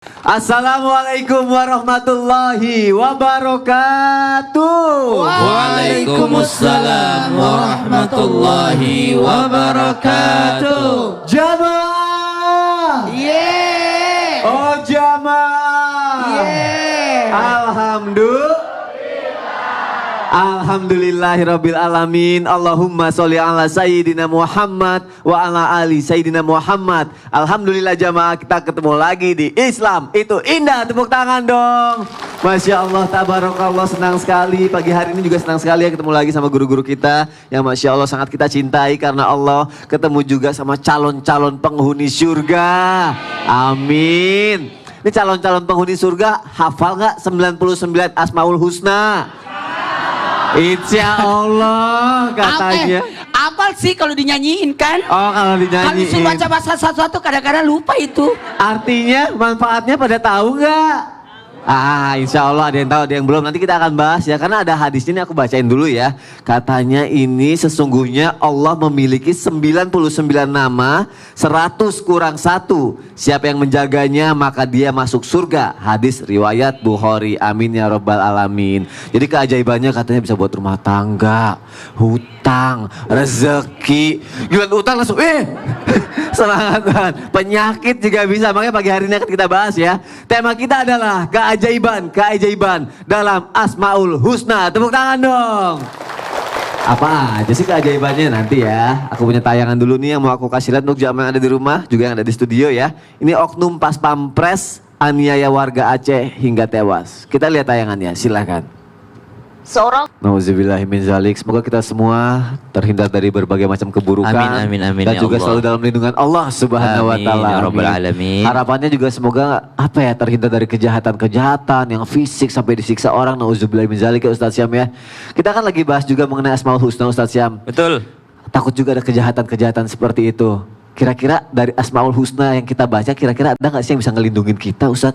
Assalamualaikum warahmatullahi wabarakatuh. Waalaikumsalam warahmatullahi wabarakatuh. Jamaah. Yeah. Oh jamaah. Yeah. Alhamdulillahirabbil alamin. Allahumma sholli ala sayyidina Muhammad wa ala ali sayyidina Muhammad. Alhamdulillah jamaah, kita ketemu lagi di Islam itu indah. Tepuk tangan dong. Masya Allah, tabarakallah, senang sekali. Pagi hari ini juga senang sekali ya ketemu lagi sama guru-guru kita yang Masya Allah sangat kita cintai karena Allah. Ketemu juga sama calon-calon penghuni surga. Amin. Ini calon-calon penghuni surga hafal gak 99 Asmaul Husna? Insya Allah katanya. Apal sih kalau dinyanyiin kan? Oh kalau Kalau dinyanyiin. disuruh baca bahasa sesuatu kadang-kadang lupa itu. Artinya manfaatnya pada tahu nggak? Insya Allah ada yang tahu, ada yang belum. Nanti kita akan bahas ya, karena ada hadis ini aku bacain dulu ya. Katanya ini sesungguhnya Allah memiliki 99 nama, 100 kurang 1. Siapa yang menjaganya maka dia masuk surga. Hadis riwayat Bukhari. Amin ya rabbal alamin. Jadi keajaibannya katanya bisa buat rumah tangga, hutang, rezeki. Gila utang langsung semangat. Penyakit juga bisa. Makanya pagi hari ini akan kita bahas ya. Tema kita adalah keajaiban dalam Asmaul Husna. Tepuk tangan dong. Apa aja sih keajaibannya nanti ya. Aku punya tayangan dulu nih yang mau aku kasih lihat untuk jamaah yang ada di rumah, juga yang ada di studio ya. Ini oknum pas pampres aniaya warga Aceh hingga tewas. Kita lihat tayangannya, silakan. Nauzubillahi min zalik. Semoga kita semua terhindar dari berbagai macam keburukan. Amin, dan ya juga Allah. selalu dalam lindungan Allah Subhanahu wa taala. Ya Rabbal alamin. Harapannya juga semoga terhindar dari kejahatan-kejahatan yang fisik sampai disiksa orang. Nauzubillahi min zalik ya Ustaz Syam ya. Kita kan lagi bahas juga mengenai Asmaul Husna Ustaz Syam. Betul. Takut juga ada kejahatan-kejahatan seperti itu. Kira-kira dari Asmaul Husna yang kita baca, kira-kira ada nggak sih yang bisa ngelindungin kita Ustaz?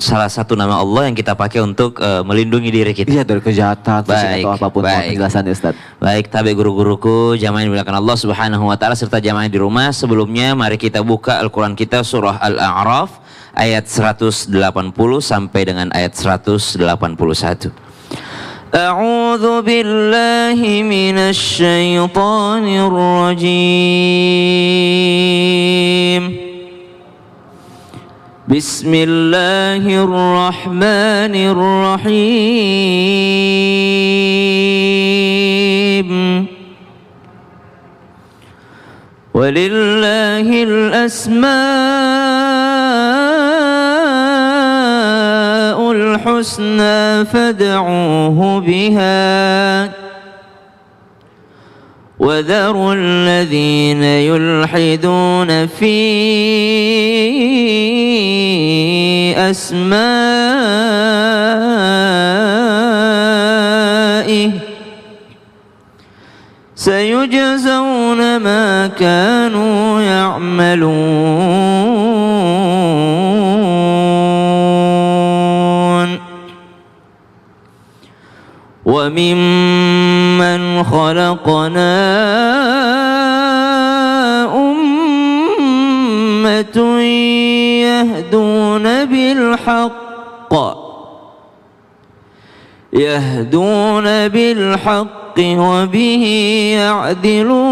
Salah satu nama Allah yang kita pakai untuk melindungi diri kita. Iya, dari kejahatan, fisik Baik, atau apapun. baik. Penjelasannya Ustaz. Baik, tabi guru-guruku, jamaah yang dimuliakan Allah Subhanahu wa taala serta jamaah di rumah. Sebelumnya mari kita buka Al-Qur'an kita surah Al-A'raf ayat 180 sampai dengan ayat 181. A'udzu billahi minasy syaithanir rajim. Bismillahirrahmanirrahim. Walillahil asmaul husna fad'uuhu biha. وذروا الذين يلحدون في أسمائه سيجزون ما كانوا يعملون وممن خلقنا أمة يهدون بالحق وبه يعدلون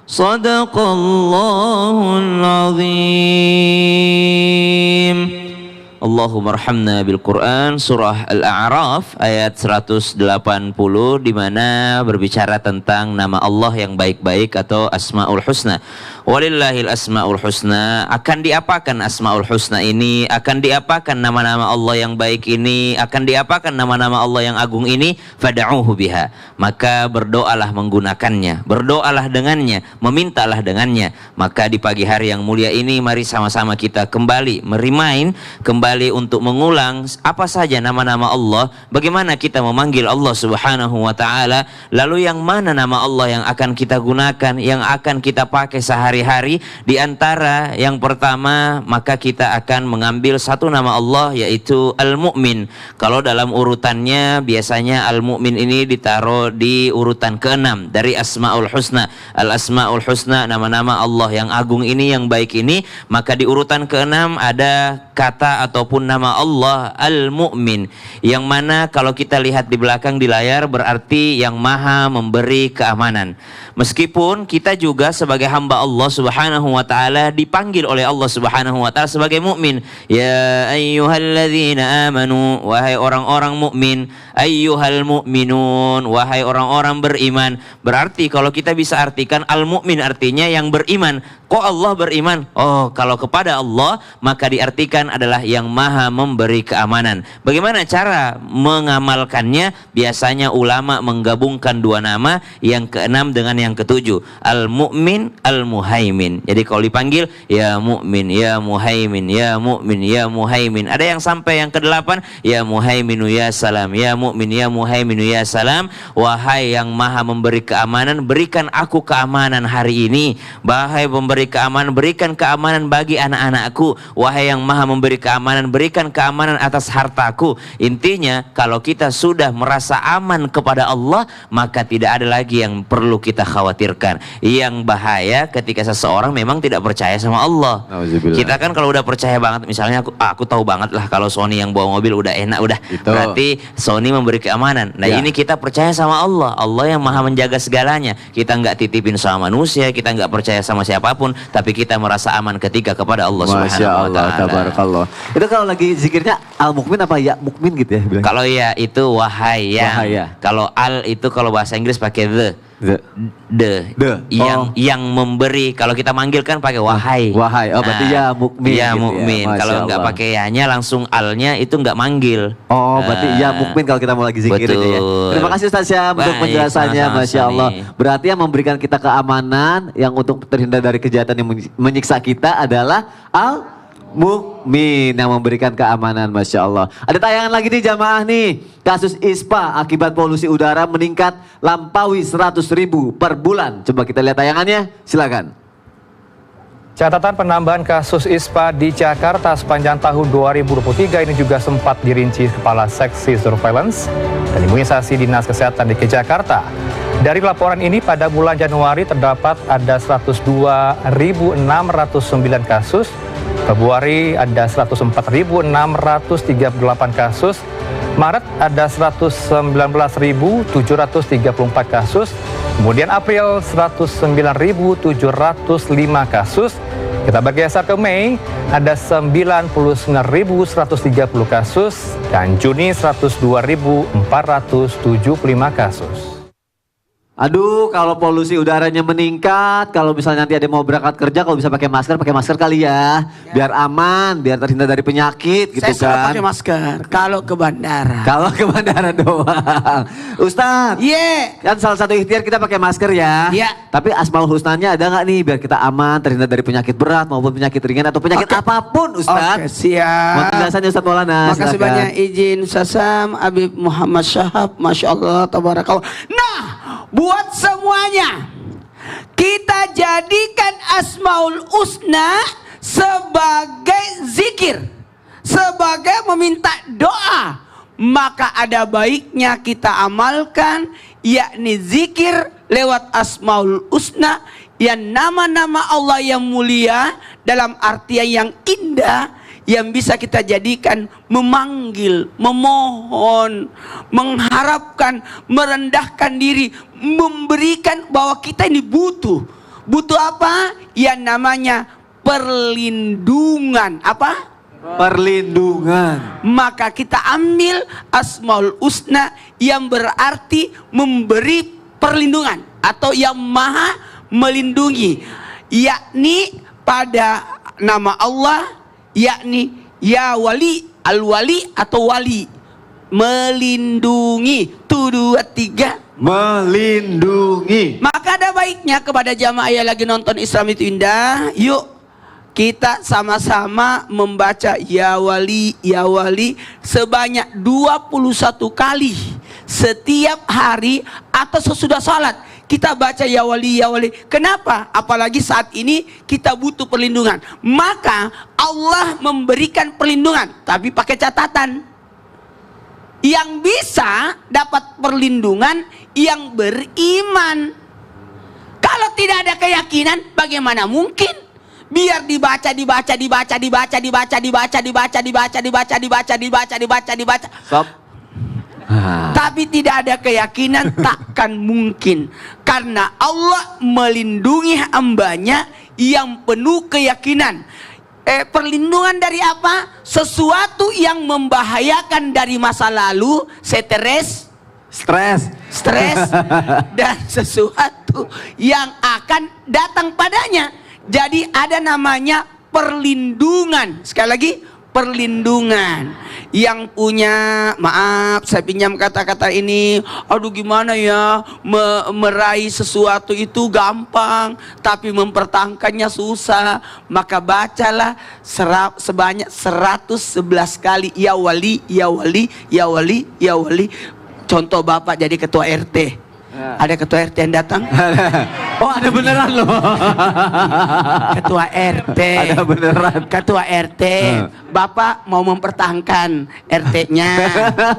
صدق الله العظيم. Allahumma arhamna bil Quran. Surah Al-A'raf ayat 180 di mana berbicara tentang nama Allah yang baik-baik atau Asmaul Husna. Walillahil asmaul husna. Akan diapakan Asmaul Husna ini? Akan diapakan nama-nama Allah yang baik ini? Akan diapakan nama-nama Allah yang agung ini? Fad'uuhu biha. Maka berdoalah menggunakannya, berdoalah dengannya, memintalah dengannya. Maka di pagi hari yang mulia ini mari sama-sama kita kembali merimain, kembali kembali untuk mengulang apa saja nama-nama Allah, bagaimana kita memanggil Allah Subhanahu wa taala, lalu yang mana nama Allah yang akan kita gunakan, yang akan kita pakai sehari-hari. Di antara yang pertama, maka kita akan mengambil satu nama Allah, yaitu Al-Mu'min. Kalau dalam urutannya biasanya Al-Mu'min ini ditaruh di urutan ke-6 dari Asmaul Husna. Al-Asmaul Husna, nama-nama Allah yang agung ini, yang baik ini, maka di urutan ke-6 ada kata ataupun nama Allah Al-Mu'min, yang mana kalau kita lihat di belakang di layar berarti yang maha memberi keamanan. Meskipun kita juga sebagai hamba Allah Subhanahu wa taala dipanggil oleh Allah Subhanahu wa taala sebagai mukmin. Ya ayyuhalladzina amanu, wahai orang-orang mukmin. Ayyuhal mu'minun, wahai orang-orang beriman. Berarti kalau kita bisa artikan al-mu'min artinya yang beriman. Kok Allah beriman? Oh, kalau kepada Allah maka diartikan adalah yang maha memberi keamanan. Bagaimana cara mengamalkannya? Biasanya ulama menggabungkan dua nama, yang ke-6 dengan yang ke-7, Al-Mu'min, Al-Muhaimin. Jadi kalau dipanggil ya Mu'min, ya Muhaimin, ya Mu'min, ya Muhaimin. Ada yang sampai yang ke-8, ya Muhaiminu ya Salam, ya Mu'min, ya Muhaiminu ya Salam. Wahai yang maha memberi keamanan, berikan aku keamanan hari ini. Wahai memberi keamanan, berikan keamanan bagi anak-anakku. Wahai yang maha memberi keamanan, berikan keamanan atas hartaku. Intinya kalau kita sudah merasa aman kepada Allah, maka tidak ada lagi yang perlu kita khawatirkan. Yang bahaya ketika seseorang memang tidak percaya sama Allah. Kita kan kalau udah percaya banget, misalnya aku tahu banget lah kalau Sony yang bawa mobil udah enak, udah gitu. Berarti Sony memberi keamanan. Nah ini kita percaya sama Allah, Allah yang maha menjaga segalanya. Kita nggak titipin sama manusia, kita nggak percaya sama siapapun, tapi kita merasa aman ketika kepada Allah Subhanahu wa taala. Tabarakallah. Itu kalau lagi zikirnya Al-Mukmin apa ya Mukmin gitu ya bilang. Kalau ya itu wahai ya. Kalau al itu kalau bahasa Inggris pakai the. Yang memberi. Kalau kita manggil kan pakai wahai. Wahai. Oh berarti ya Mukmin. Ya gitu Mukmin. Ya. Kalau nggak pakai ya-nya langsung alnya itu nggak manggil. Oh berarti ya Mukmin kalau kita mau lagi zikir aja ya. Terima kasih Ustaz Syam untuk penjelasannya, Masya Allah. Berarti yang memberikan kita keamanan, yang untuk terhindar dari kejahatan yang menyiksa kita adalah Al-Mu'min, yang memberikan keamanan, Masya Allah. Ada tayangan lagi nih jamaah nih. Kasus ISPA akibat polusi udara meningkat lampaui 100.000 per bulan. Coba kita lihat tayangannya, silakan. Catatan penambahan kasus ISPA di Jakarta sepanjang tahun 2023 ini juga sempat dirinci Kepala Seksi Surveillance dan Imunisasi Dinas Kesehatan DKI Jakarta. Dari laporan ini pada bulan Januari terdapat ada 102.609 kasus, Februari ada 104.638 kasus, Maret ada 119.734 kasus, kemudian April 109.705 kasus. Kita bergeser ke Mei, ada 99.130 kasus, dan Juni 102.475 kasus. Aduh, kalau polusi udaranya meningkat, kalau misalnya nanti ada yang mau berangkat kerja, kalau bisa pakai masker kali ya. Biar aman, biar terhindar dari penyakit gitu. Saya selalu kan. pakai masker kalau ke bandara. Kalau ke bandara doang. Ustadz, kan salah satu ikhtiar kita pakai masker ya. Tapi Asmaul Husnanya ada nggak nih biar kita aman, terhindar dari penyakit berat maupun penyakit ringan atau penyakit apapun, Ustadz. Siap. Mohon penjelasannya Ustadz Maulana. Makasih banyak izin Ustaz Syam, Habib Muhammad Syahab, Masya Allah, tabarakallah. Nah, buat semuanya, kita jadikan Asmaul Husna sebagai zikir, sebagai meminta doa. Maka ada baiknya kita amalkan, yakni zikir lewat Asmaul Husna, yang nama-nama Allah yang mulia dalam artian yang indah, yang bisa kita jadikan memanggil, memohon, mengharapkan, merendahkan diri, memberikan bahwa kita ini butuh. Butuh apa? Yang namanya perlindungan. Apa? Perlindungan. Maka kita ambil Asmaul Husna yang berarti memberi perlindungan atau yang maha melindungi, yakni pada nama Allah, yakni ya wali, al-wali atau wali, melindungi. 1, 2, 3 melindungi. Maka ada baiknya kepada jamaah yang lagi nonton Islam itu Indah, yuk kita sama-sama membaca ya wali sebanyak 21 kali setiap hari atau sesudah salat. Kita baca ya wali. Kenapa? Apalagi saat ini kita butuh perlindungan. Maka Allah memberikan perlindungan, tapi pakai catatan. Yang bisa dapat perlindungan yang beriman. Kalau tidak ada keyakinan, bagaimana mungkin? Biar dibaca. Stop. Tapi tidak ada keyakinan, takkan mungkin. Karena Allah melindungi hambanya yang penuh keyakinan. Perlindungan dari apa? Sesuatu yang membahayakan dari masa lalu, stres, dan sesuatu yang akan datang padanya. Jadi ada namanya perlindungan. Sekali lagi, perlindungan. Yang punya, maaf saya pinjam kata-kata ini, aduh gimana ya, meraih sesuatu itu gampang, tapi mempertahankannya susah. Maka bacalah sebanyak 111 kali ya wali. Contoh Bapak jadi ketua RT, ada ketua RT yang datang. Oh, ada beneran loh. Ketua RT. Ada beneran. Ketua RT. Bapak mau mempertahankan RT-nya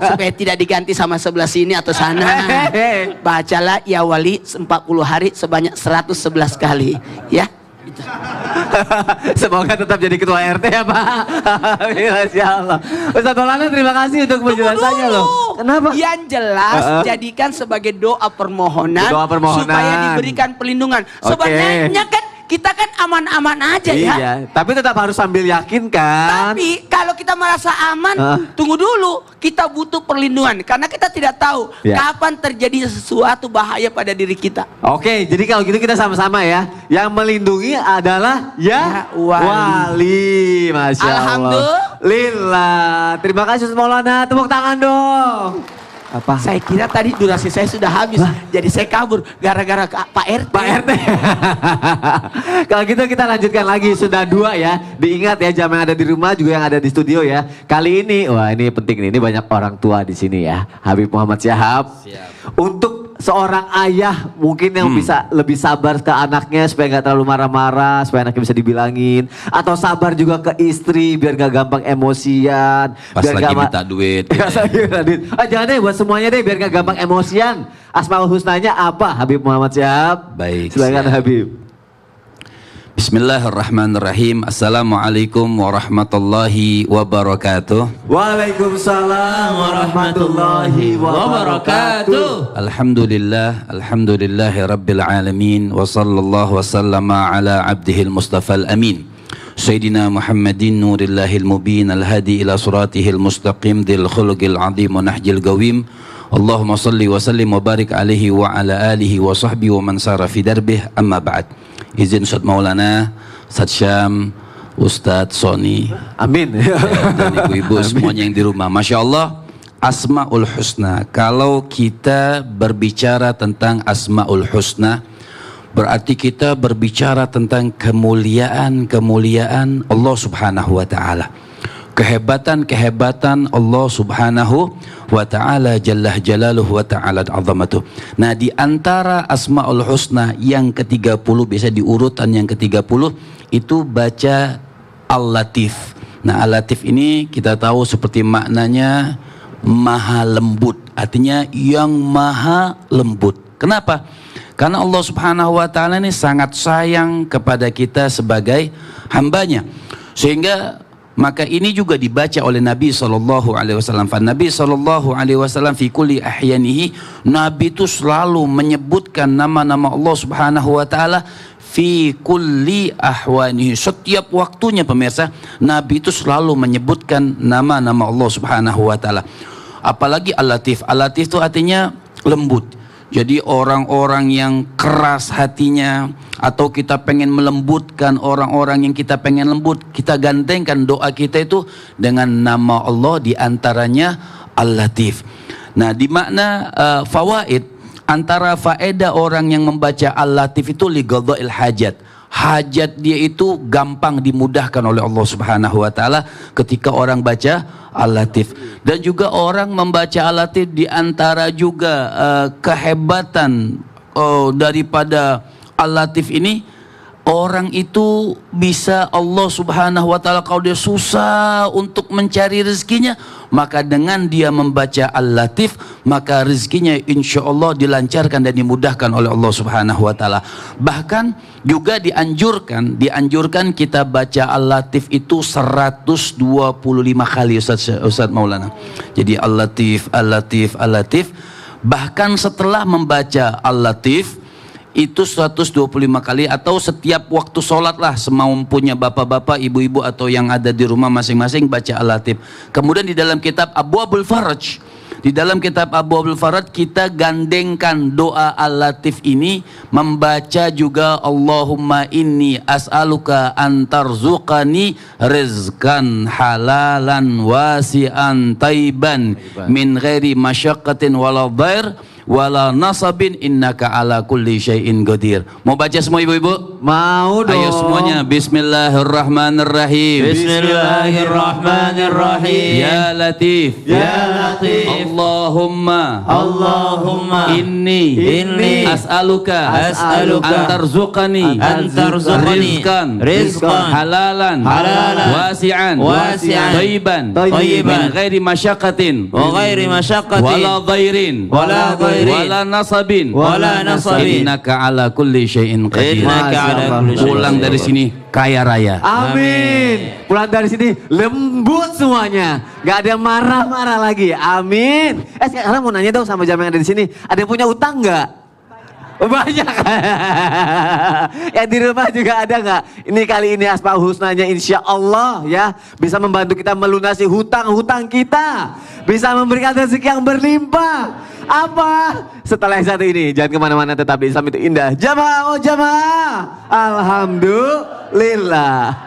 supaya tidak diganti sama sebelah sini atau sana. Bacalah ya wali 40 hari sebanyak 111 kali, ya. Semoga tetap jadi ketua RT ya Pak. Masya Allah. Ustaz Maulana terima kasih untuk penjelasannya loh. Kenapa? Yang jelas jadikan sebagai doa permohonan, supaya diberikan perlindungan. Sebenarnya kan kita kan aman-aman aja ya. Iya, tapi tetap harus sambil yakin kan. Tapi kalau kita merasa aman, tunggu dulu, kita butuh perlindungan karena kita tidak tahu kapan terjadi sesuatu bahaya pada diri kita. Oke, jadi kalau gitu kita sama-sama ya. Yang melindungi adalah ya wali. Masya Allah. Alhamdulillah. Terima kasih Ustaz Maulana. Tepuk tangan dong. Apa? Saya kira tadi durasi saya sudah habis, jadi saya kabur gara-gara Pak RT. Pak RT. Kalau gitu kita lanjutkan lagi, sudah 2 ya. Diingat ya, jam yang ada di rumah juga yang ada di studio ya. Kali ini, wah ini penting nih, ini banyak orang tua di sini ya. Habib Muhammad Syahab. Untuk seorang ayah mungkin yang bisa lebih sabar ke anaknya supaya nggak terlalu marah-marah, supaya anaknya bisa dibilangin, atau sabar juga ke istri biar nggak gampang emosian. Pas biar lagi minta duit. Jangan deh buat semuanya deh biar nggak gampang emosian. Asmaul Husnanya apa Habib Muhammad Syahab? Baik. Silakan Habib. Bismillahirrahmanirrahim. Assalamualaikum warahmatullahi wabarakatuh. Waalaikumsalam warahmatullahi wabarakatuh. Alhamdulillahi rabbil alamin. Wa sallallahu wa sallama ala abdihil mustafal amin. Sayyidina Muhammadin nurillahil mubin. Al-hadi ila suratihil mustaqim. Dil khuluqil azim wa nahjil gawim. Allahumma salli wa sallim wa barik alaihi wa ala alihi wa sahbihi wa man sara fi darbih. Amma ba'd. Izin Ustaz Maulana, Ustaz Syam, Ustaz Sony, amin. Dan ibu-ibu semuanya yang di rumah. Masya Allah, Asmaul Husna. Kalau kita berbicara tentang Asmaul Husna, berarti kita berbicara tentang kemuliaan Allah Subhanahu wa Ta'ala. Kehebatan Allah Subhanahu wa Ta'ala, Jalla Jalaluhu wa Ta'ala azamatuh. Nah, di antara Asmaul Husna yang ke-30, biasa di urutan yang ke-30 itu baca Al-Latif. Nah, Al-Latif ini kita tahu seperti maknanya maha lembut, artinya yang maha lembut. Kenapa? Karena Allah Subhanahu wa Ta'ala ini sangat sayang kepada kita sebagai hambanya, sehingga maka ini juga dibaca oleh Nabi SAW. Nabi SAW fi kulli ahyanihi, Nabi itu selalu menyebutkan nama-nama Allah Subhanahu wa Ta'ala fi kulli ahwanihi. Setiap waktunya pemirsa, Nabi itu selalu menyebutkan nama-nama Allah Subhanahu wa Ta'ala. Apalagi Al-Latif. Al-Latif itu artinya lembut. Jadi orang-orang yang keras hatinya, atau kita pengen melembutkan orang-orang yang kita pengen lembut, kita gantengkan doa kita itu dengan nama Allah, diantaranya Al-Latif. Nah, di makna fawaid, antara faedah orang yang membaca Al-Latif itu li qada'il hajat, hajat dia itu gampang dimudahkan oleh Allah Subhanahu wa taala ketika orang baca Al-Latif. Dan juga orang membaca Al-Latif di antara juga kehebatan daripada Al-Latif ini, orang itu bisa Allah Subhanahu wa taala kalau dia susah untuk mencari rezekinya, maka dengan dia membaca Al-Latif, maka rezekinya insya Allah dilancarkan dan dimudahkan oleh Allah Subhanahu wa taala. Bahkan juga dianjurkan kita baca Al-Latif itu 125 kali Ustaz Maulana. Jadi Al-Latif, Al-Latif, Al-Latif. Bahkan setelah membaca Al-Latif itu 125 kali, atau setiap waktu sholat lah semampunya bapak-bapak, ibu-ibu atau yang ada di rumah masing-masing baca Al-Latif. Kemudian di dalam kitab Abwaabul Faraj, kita gandengkan doa Al-Latif ini, membaca juga Allahumma inni as'aluka antarzuqani rizqan halalan wasi'an taiban min ghairi masyaqqatin wala dhair wala nasabin innaka ala kulli syai'in qadir. Mau baca semua ibu-ibu? Mau dong. Ayo semuanya. Bismillahirrahmanirrahim. Bismillahirrahmanirrahim. Ya Latif. Ya Latif. Allahumma inni as'aluka antarzuqani rizqan halalan wasi'an tayyiban min ghairi masyaqqatin wala dhairin wala nasabin innaka ala kulli syai'in qadir. Pulang dari sini kaya raya. Amin. Pulang dari sini lembut semuanya, gak ada marah-marah lagi. Amin. Sekarang mau nanya dong sama jamaah yang ada di sini, ada yang punya utang nggak? Banyak. Ya di rumah juga ada nggak? Ini kali ini Asmaul Husnanya insya Allah ya bisa membantu kita melunasi hutang-hutang kita, bisa memberikan rezeki yang berlimpah. Apa? Setelah yang satu ini, jangan kemana-mana, tetap di Islam itu indah. Jamaah, oh jamaah, alhamdulillah.